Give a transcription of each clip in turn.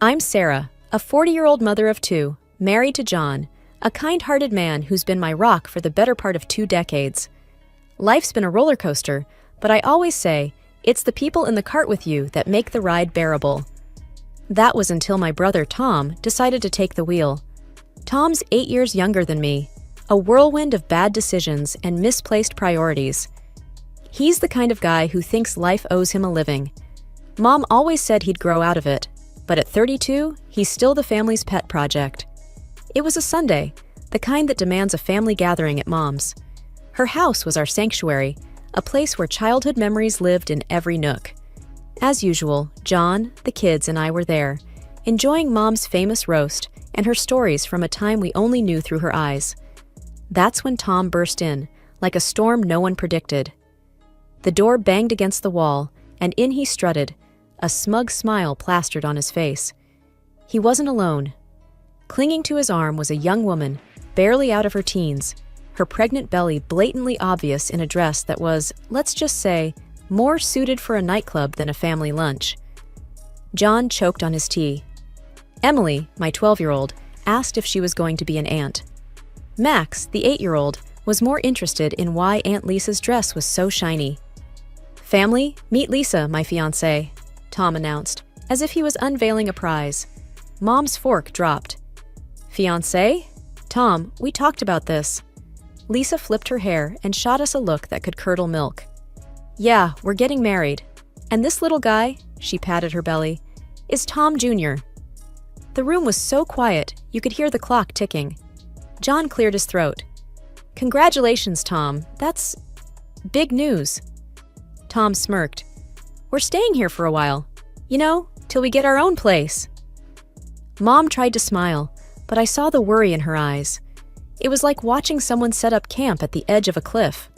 I'm Sarah, a 40-year-old mother of two, married to John, a kind-hearted man who's been my rock for the better part of 2 decades. Life's been a roller coaster, but I always say, it's the people in the cart with you that make the ride bearable. That was until my brother Tom decided to take the wheel. Tom's 8 years younger than me, a whirlwind of bad decisions and misplaced priorities. He's the kind of guy who thinks life owes him a living. Mom always said he'd grow out of it, but at 32, he's still the family's pet project. It was a Sunday, the kind that demands a family gathering at Mom's. Her house was our sanctuary, a place where childhood memories lived in every nook. As usual, John, the kids, and I were there, enjoying Mom's famous roast and her stories from a time we only knew through her eyes. That's when Tom burst in, like a storm no one predicted. The door banged against the wall, and in he strutted, a smug smile plastered on his face. He wasn't alone. Clinging to his arm was a young woman, barely out of her teens, her pregnant belly blatantly obvious in a dress that was, let's just say, more suited for a nightclub than a family lunch. John choked on his tea. Emily, my 12-year-old, asked if she was going to be an aunt. Max, the 8-year-old, was more interested in why Aunt Lisa's dress was so shiny. "Family, meet Lisa, my fiancée," Tom announced, as if he was unveiling a prize. Mom's fork dropped. "Fiancée? Tom, we talked about this." Lisa flipped her hair and shot us a look that could curdle milk. "Yeah, we're getting married. And this little guy," she patted her belly, "is Tom Jr." The room was so quiet, you could hear the clock ticking. John cleared his throat. "Congratulations, Tom. That's big news." Tom smirked. "We're staying here for a while. You know, till we get our own place." Mom tried to smile, but I saw the worry in her eyes. It was like watching someone set up camp at the edge of a cliff.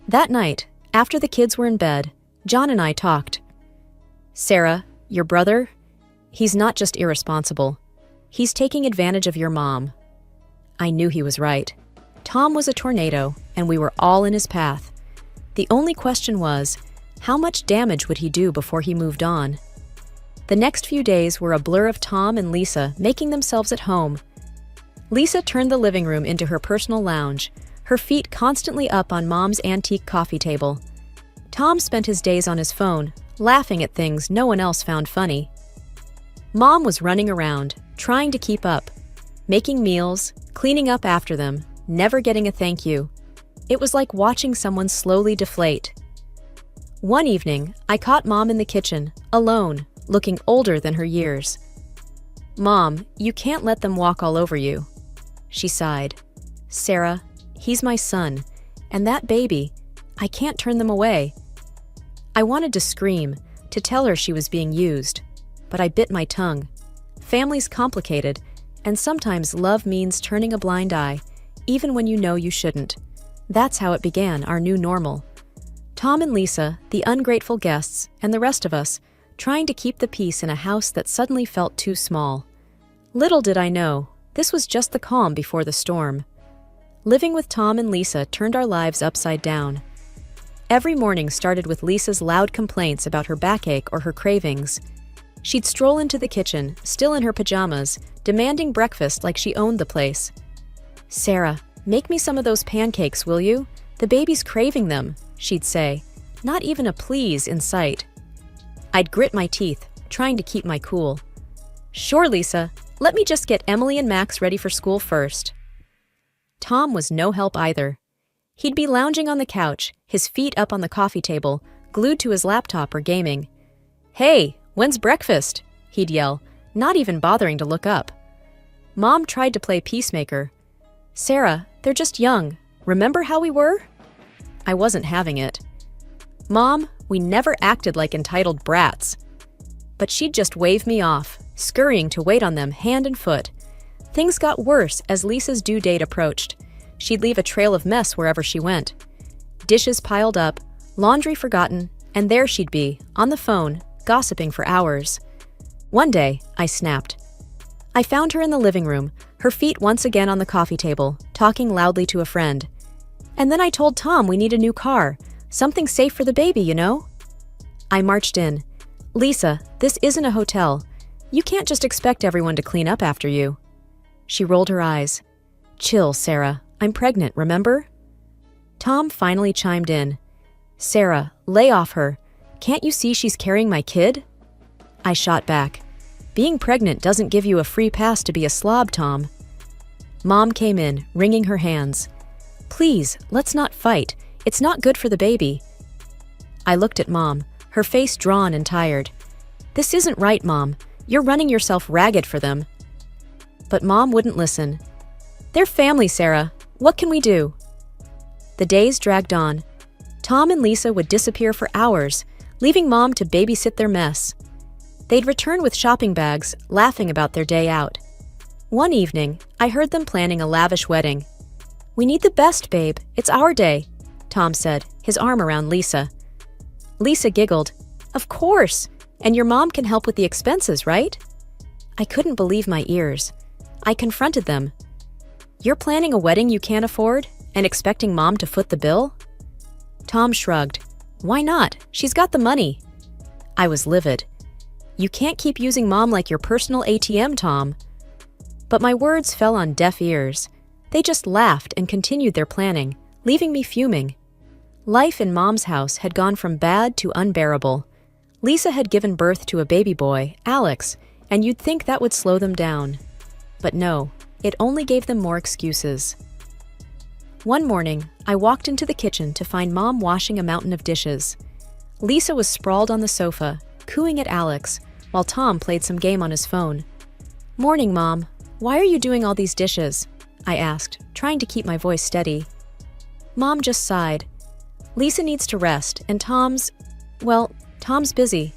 That night, after the kids were in bed, John and I talked. "Sarah, your brother, he's not just irresponsible. He's taking advantage of your mom." I knew he was right. Tom was a tornado, and we were all in his path. The only question was, how much damage would he do before he moved on? The next few days were a blur of Tom and Lisa making themselves at home. Lisa turned the living room into her personal lounge, her feet constantly up on Mom's antique coffee table. Tom spent his days on his phone, laughing at things no one else found funny. Mom was running around, trying to keep up, making meals, cleaning up after them, never getting a thank you. It was like watching someone slowly deflate. One evening, I caught Mom in the kitchen, alone, looking older than her years. "Mom, you can't let them walk all over you." She sighed. "Sarah, he's my son, and that baby, I can't turn them away." I wanted to scream, to tell her she was being used, but I bit my tongue. Family's complicated, and sometimes love means turning a blind eye, even when you know you shouldn't. That's how it began, our new normal. Tom and Lisa, the ungrateful guests, and the rest of us, trying to keep the peace in a house that suddenly felt too small. Little did I know, this was just the calm before the storm. Living with Tom and Lisa turned our lives upside down. Every morning started with Lisa's loud complaints about her backache or her cravings. She'd stroll into the kitchen, still in her pajamas, demanding breakfast like she owned the place. "Sarah, make me some of those pancakes, will you? The baby's craving them," she'd say, not even a please in sight. I'd grit my teeth, trying to keep my cool. "Sure, Lisa, let me just get Emily and Max ready for school first." Tom was no help either. He'd be lounging on the couch, his feet up on the coffee table, glued to his laptop or gaming. "Hey, when's breakfast?" he'd yell, not even bothering to look up. Mom tried to play peacemaker. "Sarah, they're just young. Remember how we were?" I wasn't having it. "Mom, we never acted like entitled brats." But she'd just wave me off, scurrying to wait on them hand and foot. Things got worse as Lisa's due date approached. She'd leave a trail of mess wherever she went. Dishes piled up, laundry forgotten, and there she'd be, on the phone, gossiping for hours. One day, I snapped. I found her in the living room, her feet once again on the coffee table, talking loudly to a friend. And then I told Tom we need a new car, something safe for the baby, you know? I marched in. "Lisa, this isn't a hotel. You can't just expect everyone to clean up after you. She rolled her eyes. Chill, Sarah. I'm pregnant, remember? Tom finally chimed in. Sarah, lay off her. Can't you see she's carrying my kid? I shot back. Being pregnant doesn't give you a free pass to be a slob, Tom. Mom came in, wringing her hands. Please, let's not fight. It's not good for the baby. I looked at Mom, her face drawn and tired. This isn't right, Mom. You're running yourself ragged for them. But Mom wouldn't listen. They're family, Sarah. What can we do? The days dragged on. Tom and Lisa would disappear for hours, leaving Mom to babysit their mess. They'd return with shopping bags, laughing about their day out. One evening, I heard them planning a lavish wedding. We need the best, babe. It's our day, Tom said, his arm around Lisa. Lisa giggled. Of course. And your mom can help with the expenses, right? I couldn't believe my ears. I confronted them. You're planning a wedding you can't afford and expecting Mom to foot the bill? Tom shrugged. Why not? She's got the money. I was livid. You can't keep using Mom like your personal ATM, Tom. But my words fell on deaf ears. They just laughed and continued their planning, leaving me fuming. Life in Mom's house had gone from bad to unbearable. Lisa had given birth to a baby boy, Alex, and you'd think that would slow them down. But no, it only gave them more excuses. One morning, I walked into the kitchen to find Mom washing a mountain of dishes. Lisa was sprawled on the sofa, cooing at Alex, while Tom played some game on his phone. Morning, Mom. Why are you doing all these dishes? I asked, trying to keep my voice steady. Mom just sighed. Lisa needs to rest, and Tom's busy.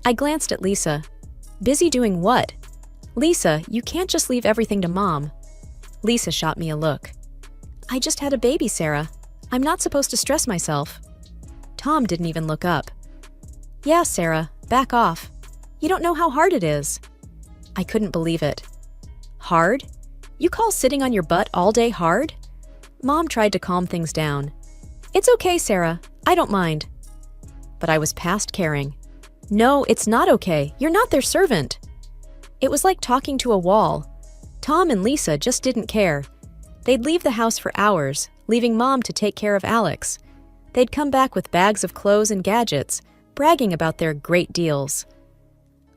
I glanced at Lisa. Busy doing what? Lisa, you can't just leave everything to Mom. Lisa shot me a look. I just had a baby, Sarah. I'm not supposed to stress myself. Tom didn't even look up. Yeah, Sarah, back off. You don't know how hard it is. I couldn't believe it. Hard? You call sitting on your butt all day hard? Mom tried to calm things down. It's okay, Sarah. I don't mind. But I was past caring. No, it's not okay. You're not their servant. It was like talking to a wall. Tom and Lisa just didn't care. They'd leave the house for hours, leaving Mom to take care of Alex. They'd come back with bags of clothes and gadgets, bragging about their great deals.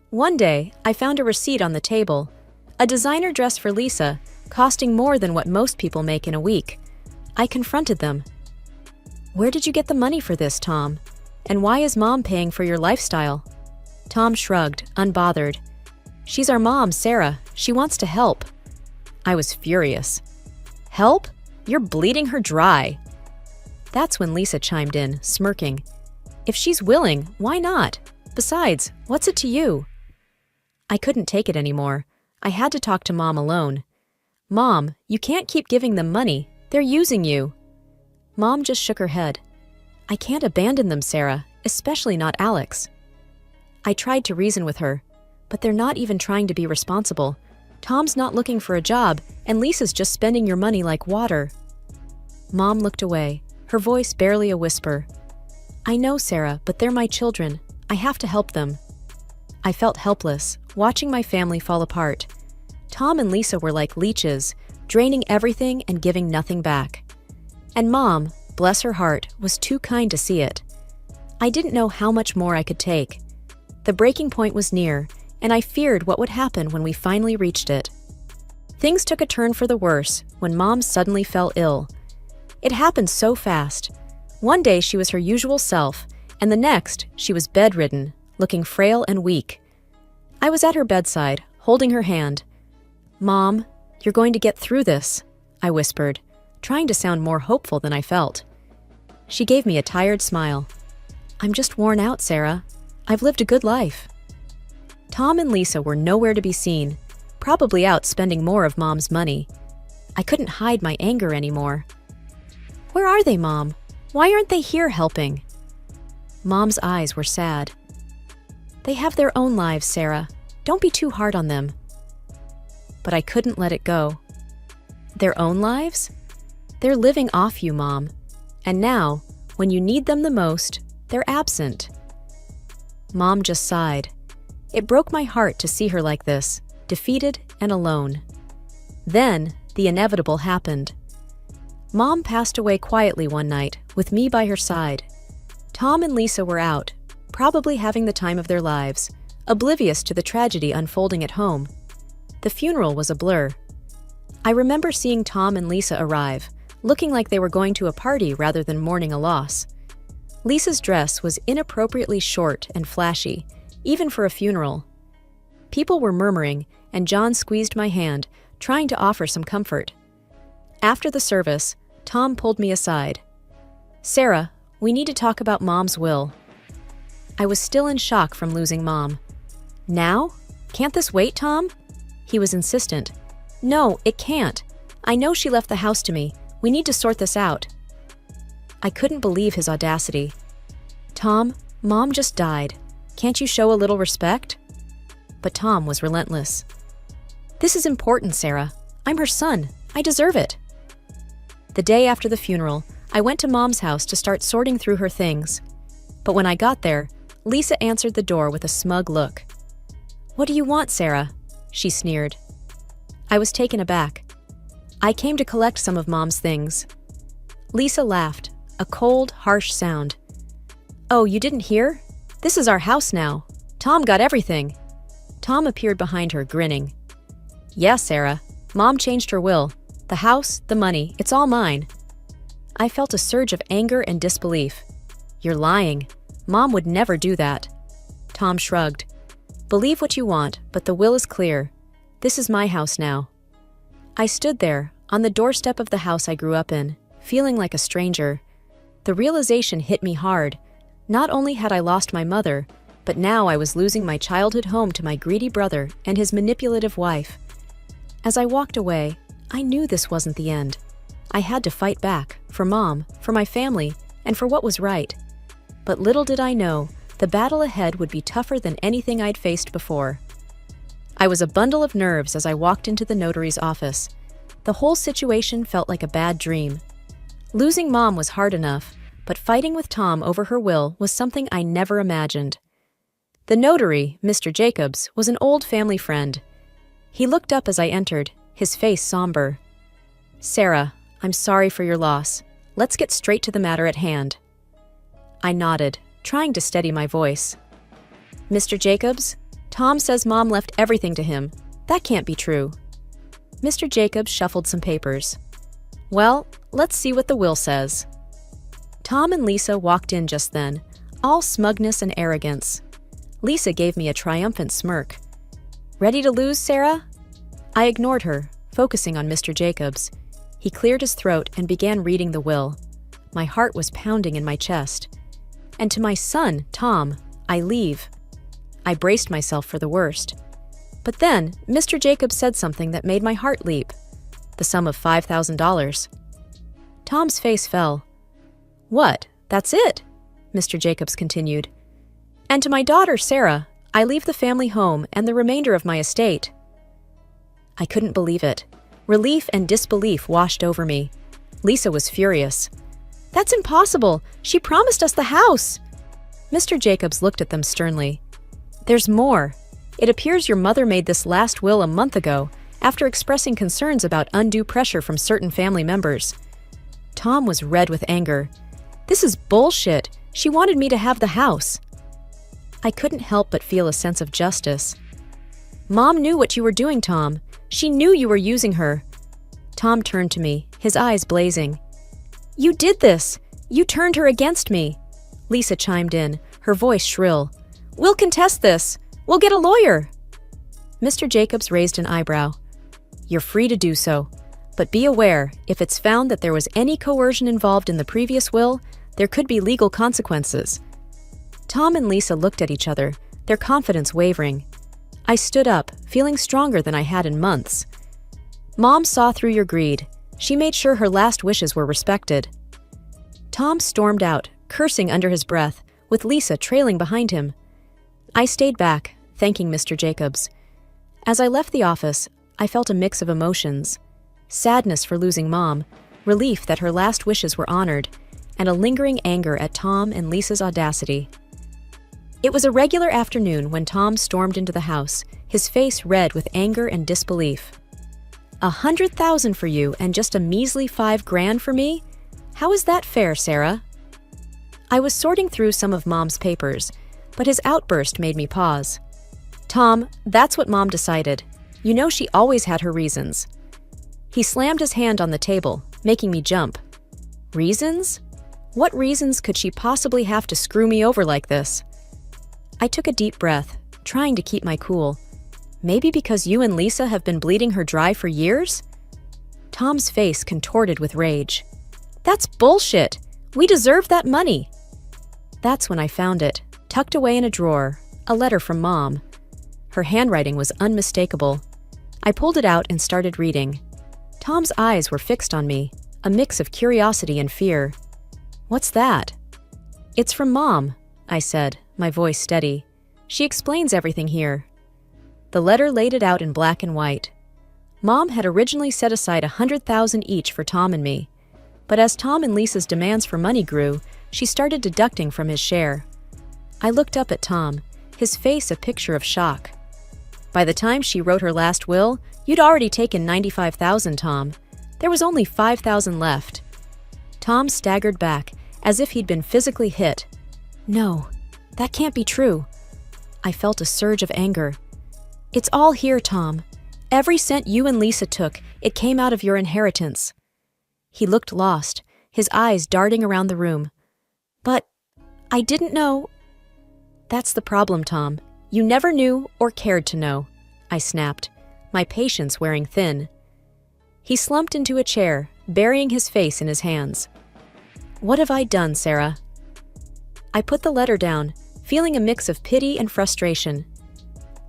One day, I found a receipt on the table. A designer dress for Lisa, costing more than what most people make in a week. I confronted them. Where did you get the money for this, Tom? And why is Mom paying for your lifestyle? Tom shrugged, unbothered. She's our mom, Sarah. She wants to help. I was furious. Help? You're bleeding her dry. That's when Lisa chimed in, smirking. If she's willing, why not? Besides, what's it to you? I couldn't take it anymore. I had to talk to Mom alone. Mom, you can't keep giving them money. They're using you. Mom just shook her head. I can't abandon them, Sarah, especially not Alex. I tried to reason with her, but they're not even trying to be responsible. Tom's not looking for a job, and Lisa's just spending your money like water. Mom looked away, her voice barely a whisper. I know, Sarah, but they're my children. I have to help them. I felt helpless, watching my family fall apart. Tom and Lisa were like leeches, draining everything and giving nothing back. And Mom, bless her heart, was too kind to see it. I didn't know how much more I could take. The breaking point was near, and I feared what would happen when we finally reached it. Things took a turn for the worse when Mom suddenly fell ill. It happened so fast. One day she was her usual self, and the next she was bedridden, looking frail and weak. I was at her bedside, holding her hand. Mom, you're going to get through this, I whispered, trying to sound more hopeful than I felt. She gave me a tired smile. I'm just worn out, Sarah. I've lived a good life. Tom and Lisa were nowhere to be seen, probably out spending more of Mom's money. I couldn't hide my anger anymore. Where are they, Mom? Why aren't they here helping? Mom's eyes were sad. They have their own lives, Sarah. Don't be too hard on them. But I couldn't let it go. Their own lives? They're living off you, Mom. And now, when you need them the most, they're absent. Mom just sighed. It broke my heart to see her like this, defeated and alone. Then, the inevitable happened. Mom passed away quietly one night, with me by her side. Tom and Lisa were out, probably having the time of their lives, oblivious to the tragedy unfolding at home. The funeral was a blur. I remember seeing Tom and Lisa arrive, looking like they were going to a party rather than mourning a loss. Lisa's dress was inappropriately short and flashy, even for a funeral. People were murmuring, and John squeezed my hand, trying to offer some comfort. After the service, Tom pulled me aside. "Sarah, we need to talk about Mom's will." I was still in shock from losing Mom. "Now? Can't this wait, Tom?" He was insistent. "No, it can't. I know she left the house to me. We need to sort this out." I couldn't believe his audacity. "Tom, Mom just died. Can't you show a little respect?" But Tom was relentless. "This is important, Sarah. I'm her son. I deserve it." The day after the funeral, I went to Mom's house to start sorting through her things. But when I got there, Lisa answered the door with a smug look. "What do you want, Sarah?" she sneered. I was taken aback. "I came to collect some of Mom's things." Lisa laughed, a cold, harsh sound. "Oh, you didn't hear? This is our house now. Tom got everything." Tom appeared behind her, grinning. "Yeah, Sarah. Mom changed her will. The house, the money, it's all mine." I felt a surge of anger and disbelief. "You're lying. Mom would never do that." Tom shrugged. "Believe what you want, but the will is clear. This is my house now." I stood there, on the doorstep of the house I grew up in, feeling like a stranger. The realization hit me hard. Not only had I lost my mother, but now I was losing my childhood home to my greedy brother and his manipulative wife. As I walked away, I knew this wasn't the end. I had to fight back, for Mom, for my family, and for what was right. But little did I know, the battle ahead would be tougher than anything I'd faced before. I was a bundle of nerves as I walked into the notary's office. The whole situation felt like a bad dream. Losing Mom was hard enough, but fighting with Tom over her will was something I never imagined. The notary, Mr. Jacobs, was an old family friend. He looked up as I entered, his face somber. "Sarah, I'm sorry for your loss. Let's get straight to the matter at hand." I nodded, trying to steady my voice. "Mr. Jacobs, Tom says Mom left everything to him. That can't be true." Mr. Jacobs shuffled some papers. "Well, let's see what the will says." Tom and Lisa walked in just then, all smugness and arrogance. Lisa gave me a triumphant smirk. "Ready to lose, Sarah?" I ignored her, focusing on Mr. Jacobs. He cleared his throat and began reading the will. My heart was pounding in my chest. "And to my son, Tom, I leave." I braced myself for the worst. But then, Mr. Jacobs said something that made my heart leap. The sum of $5,000. Tom's face fell. "What? That's it?" Mr. Jacobs continued. "And to my daughter, Sarah, I leave the family home and the remainder of my estate." I couldn't believe it. Relief and disbelief washed over me. Lisa was furious. "That's impossible! She promised us the house!" Mr. Jacobs looked at them sternly. "There's more. It appears your mother made this last will a month ago, after expressing concerns about undue pressure from certain family members." Tom was red with anger. "This is bullshit. She wanted me to have the house." I couldn't help but feel a sense of justice. "Mom knew what you were doing, Tom. She knew you were using her." Tom turned to me, his eyes blazing. "You did this! You turned her against me!" Lisa chimed in, her voice shrill. "We'll contest this! We'll get a lawyer!" Mr. Jacobs raised an eyebrow. "You're free to do so. But be aware, if it's found that there was any coercion involved in the previous will, there could be legal consequences." Tom and Lisa looked at each other, their confidence wavering. I stood up, feeling stronger than I had in months. "Mom saw through your greed. She made sure her last wishes were respected." Tom stormed out, cursing under his breath, with Lisa trailing behind him. I stayed back, thanking Mr. Jacobs. As I left the office, I felt a mix of emotions. Sadness for losing Mom, relief that her last wishes were honored, and a lingering anger at Tom and Lisa's audacity. It was a regular afternoon when Tom stormed into the house, his face red with anger and disbelief. 100,000 for you and just a measly 5 grand for me? How is that fair, Sarah? I was sorting through some of Mom's papers, but his outburst made me pause. Tom, that's what Mom decided. You know she always had her reasons. He slammed his hand on the table, making me jump. Reasons? What reasons could she possibly have to screw me over like this? I took a deep breath, trying to keep my cool. Maybe because you and Lisa have been bleeding her dry for years? Tom's face contorted with rage. That's bullshit! We deserve that money! That's when I found it, tucked away in a drawer, a letter from Mom. Her handwriting was unmistakable. I pulled it out and started reading. Tom's eyes were fixed on me, a mix of curiosity and fear. What's that? It's from Mom, I said, my voice steady. She explains everything here. The letter laid it out in black and white. Mom had originally set aside 100,000 each for Tom and me, but as Tom and Lisa's demands for money grew, she started deducting from his share. I looked up at Tom, his face a picture of shock. By the time she wrote her last will, you'd already taken 95,000, Tom. There was only 5,000 left. Tom staggered back, as if he'd been physically hit. No, that can't be true. I felt a surge of anger. It's all here, Tom. Every cent you and Lisa took, it came out of your inheritance. He looked lost, his eyes darting around the room. But I didn't know. That's the problem, Tom. You never knew or cared to know, I snapped, my patience wearing thin. He slumped into a chair, burying his face in his hands. What have I done, Sarah? I put the letter down, feeling a mix of pity and frustration.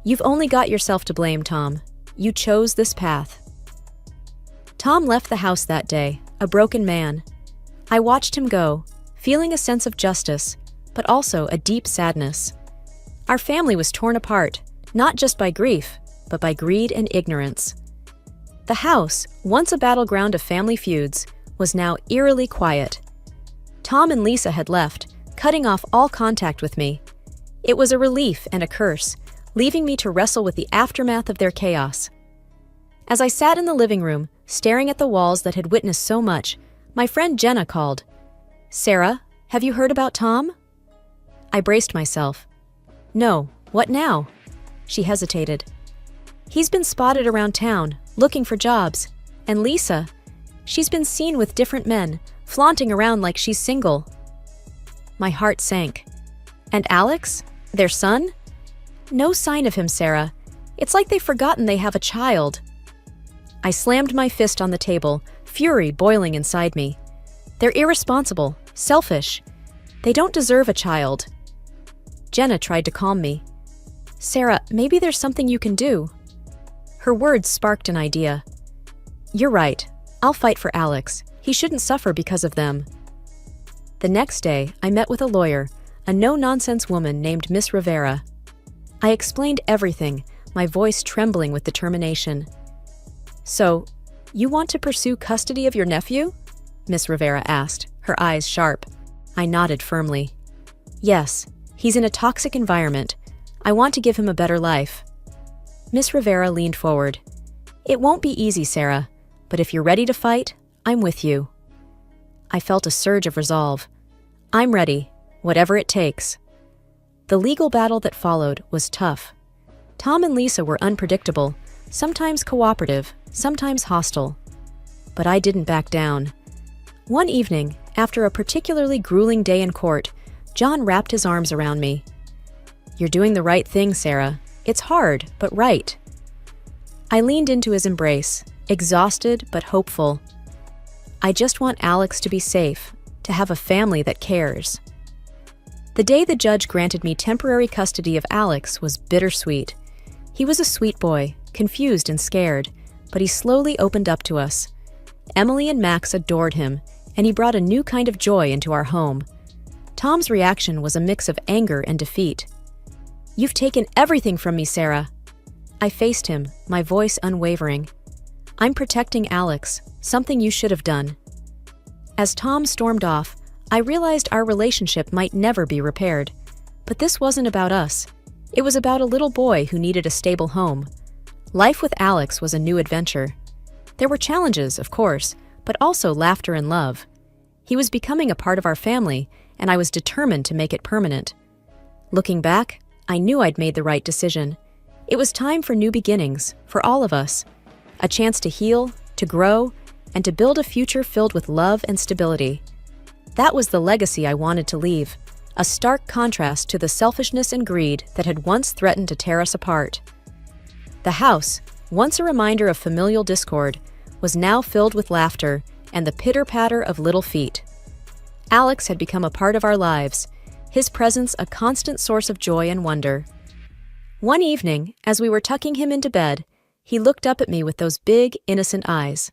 You've only got yourself to blame, Tom. You chose this path. Tom left the house that day, a broken man. I watched him go, feeling a sense of justice, but also a deep sadness. Our family was torn apart, not just by grief, but by greed and ignorance. The house, once a battleground of family feuds, was now eerily quiet. Tom and Lisa had left, cutting off all contact with me. It was a relief and a curse, leaving me to wrestle with the aftermath of their chaos. As I sat in the living room, staring at the walls that had witnessed so much, my friend Jenna called. Sarah, have you heard about Tom? I braced myself. No, what now? She hesitated. He's been spotted around town, looking for jobs. And Lisa, she's been seen with different men, flaunting around like she's single. My heart sank. And Alex? Their son? No sign of him, Sarah. It's like they've forgotten they have a child. I slammed my fist on the table, fury boiling inside me. They're irresponsible, selfish. They don't deserve a child. Jenna tried to calm me. Sarah, maybe there's something you can do. Her words sparked an idea. You're right. I'll fight for Alex. He shouldn't suffer because of them. The next day, I met with a lawyer, a no-nonsense woman named Miss Rivera. I explained everything, my voice trembling with determination. So, you want to pursue custody of your nephew? Miss Rivera asked, her eyes sharp. I nodded firmly. Yes, he's in a toxic environment. I want to give him a better life. Miss Rivera leaned forward. It won't be easy, Sarah, but if you're ready to fight, I'm with you. I felt a surge of resolve. I'm ready, whatever it takes. The legal battle that followed was tough. Tom and Lisa were unpredictable, sometimes cooperative, sometimes hostile. But I didn't back down. One evening, after a particularly grueling day in court, John wrapped his arms around me. You're doing the right thing, Sarah. It's hard, but right. I leaned into his embrace, exhausted but hopeful. I just want Alex to be safe, to have a family that cares. The day the judge granted me temporary custody of Alex was bittersweet. He was a sweet boy, confused and scared, but he slowly opened up to us. Emily and Max adored him, and he brought a new kind of joy into our home. Tom's reaction was a mix of anger and defeat. You've taken everything from me, Sarah. I faced him, my voice unwavering. I'm protecting Alex, something you should have done. As Tom stormed off, I realized our relationship might never be repaired, But this wasn't about us. It was about a little boy who needed a stable home. Life with Alex was a new adventure. There were challenges, of course, but also laughter and love. He was becoming a part of our family, and I was determined to make it permanent. Looking back, I knew I'd made the right decision. It was time for new beginnings, for all of us. A chance to heal, to grow, and to build a future filled with love and stability. That was the legacy I wanted to leave, a stark contrast to the selfishness and greed that had once threatened to tear us apart. The house, once a reminder of familial discord, was now filled with laughter and the pitter-patter of little feet. Alex had become a part of our lives, his presence a constant source of joy and wonder. One evening, as we were tucking him into bed, he looked up at me with those big, innocent eyes.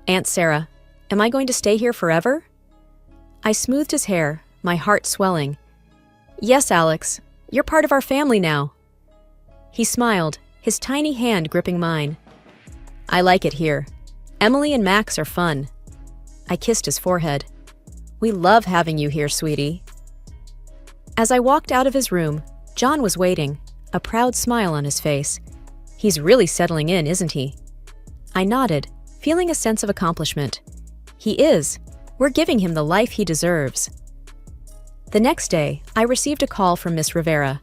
"Aunt Sarah, am I going to stay here forever?" I smoothed his hair, my heart swelling. "Yes, Alex, you're part of our family now." He smiled, his tiny hand gripping mine. "I like it here. Emily and Max are fun." I kissed his forehead. "We love having you here, sweetie." As I walked out of his room, John was waiting, a proud smile on his face. "He's really settling in, isn't he?" I nodded, feeling a sense of accomplishment. "He is. We're giving him the life he deserves." The next day, I received a call from Miss Rivera.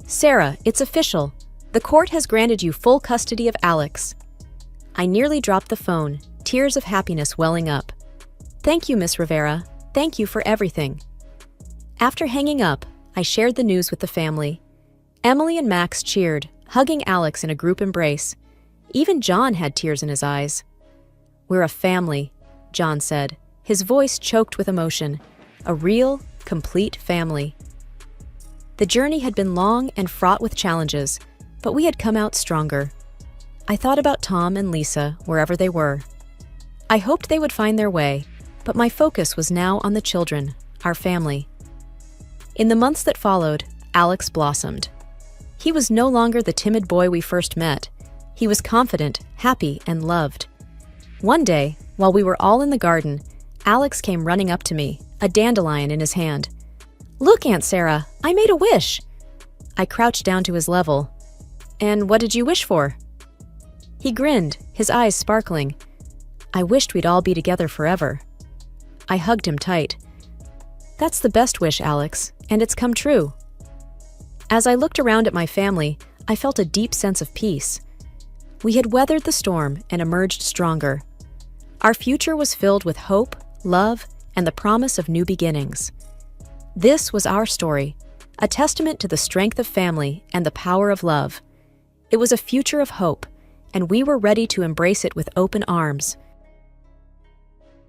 "Sarah, it's official. The court has granted you full custody of Alex." I nearly dropped the phone, tears of happiness welling up. "Thank you, Miss Rivera. Thank you for everything." After hanging up, I shared the news with the family. Emily and Max cheered, hugging Alex in a group embrace. Even John had tears in his eyes. "We're a family," John said, his voice choked with emotion. A real, complete family. The journey had been long and fraught with challenges, but we had come out stronger. I thought about Tom and Lisa wherever they were. I hoped they would find their way, but my focus was now on the children, our family. In the months that followed, Alex blossomed. He was no longer the timid boy we first met. He was confident, happy, and loved. One day, while we were all in the garden, Alex came running up to me, a dandelion in his hand. "Look, Aunt Sarah, I made a wish." I crouched down to his level. "And what did you wish for?" He grinned, his eyes sparkling. "I wished we'd all be together forever." I hugged him tight. "That's the best wish, Alex, and it's come true." As I looked around at my family, I felt a deep sense of peace. We had weathered the storm and emerged stronger. Our future was filled with hope, love, and the promise of new beginnings. This was our story, a testament to the strength of family and the power of love. It was a future of hope, and we were ready to embrace it with open arms.